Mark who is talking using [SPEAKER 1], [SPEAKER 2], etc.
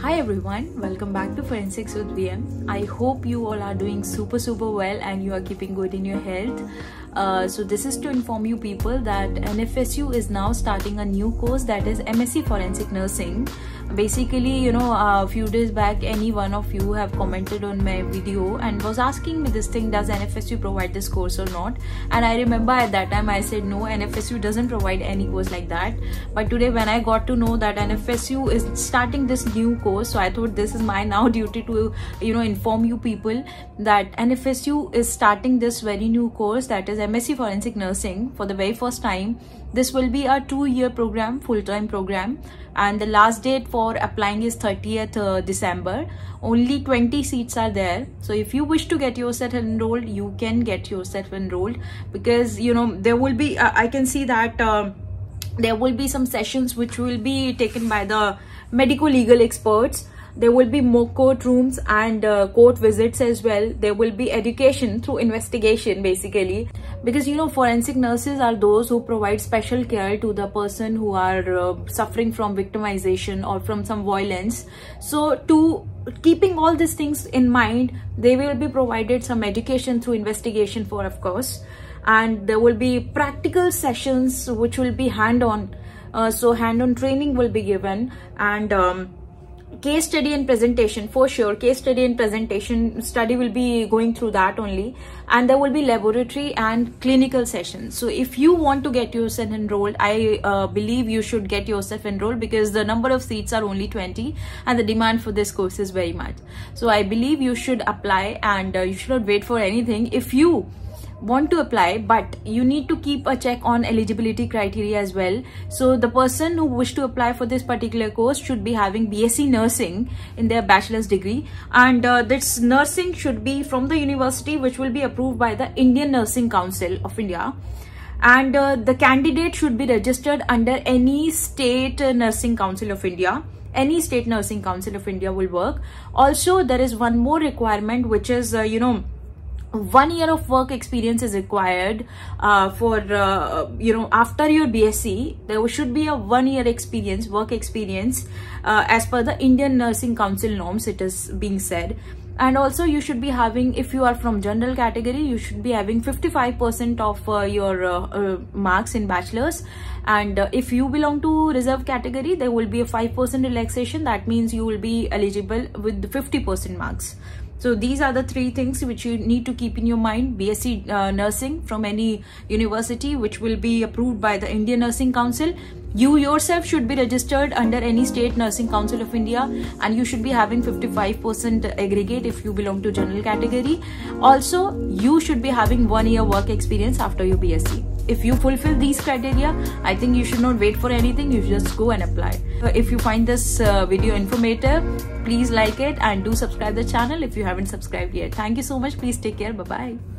[SPEAKER 1] Hi everyone, welcome back to Forensics with VM. I hope you all are doing super well and you are keeping good in your health. So this is to inform you people that NFSU is now starting a new course, that is MSc Forensic Nursing. Basically, a few days back any one of you have commented on my video and was asking me this thing, does NFSU provide this course or not? And I remember at that time I said no, NFSU doesn't provide any course like that. But today when I got to know that NFSU is starting this new course, so I thought this is my now duty to inform you people that NFSU is starting this very new course, that is MSc Forensic Nursing, for the very first time. This will be a 2-year program, full-time program, and the last date for applying is 30th December. Only 20 seats are there, so if you wish to get yourself enrolled, you can get yourself enrolled, because there will be I can see that there will be some sessions which will be taken by the medical legal experts. There will be mock court rooms and court visits as well. There will be education through investigation, basically, because forensic nurses are those who provide special care to the person who are suffering from victimization or from some violence. So to keeping all these things in mind, they will be provided some education through investigation for, of course, and there will be practical sessions which will be hand-on. So hand-on training will be given, and case study and presentation, for sure. Case study and presentation study will be going through that only, and there will be laboratory and clinical sessions. So if you want to get yourself enrolled, I believe you should get yourself enrolled, because the number of seats are only 20 and the demand for this course is very much. So I believe you should apply, and you should not wait for anything. If you want to apply, but you need to keep a check on eligibility criteria as well. So the person who wish to apply for this particular course should be having BSc nursing in their bachelor's degree, and this nursing should be from the university which will be approved by the Indian Nursing Council of India, and the candidate should be registered under any state nursing council of India. Any state nursing council of India will work. Also, there is one more requirement, which is 1 year of work experience is required for after your BSc. There should be a 1 year experience, work experience, as per the Indian Nursing Council norms, it is being said. And also you should be having, if you are from general category, you should be having 55% of your marks in bachelor's, and if you belong to reserve category, there will be a 5% relaxation. That means you will be eligible with 50% marks. So these are the 3 things which you need to keep in your mind. BSc nursing from any university which will be approved by the Indian Nursing Council. You yourself should be registered under any state nursing council of India, and you should be having 55% aggregate if you belong to general category. Also, you should be having 1 year work experience after your BSc. If you fulfill these criteria, I think you should not wait for anything. You should just go and apply. If you find this video informative, please like it and do subscribe the channel if you haven't subscribed yet. Thank you so much. Please take care. Bye-bye.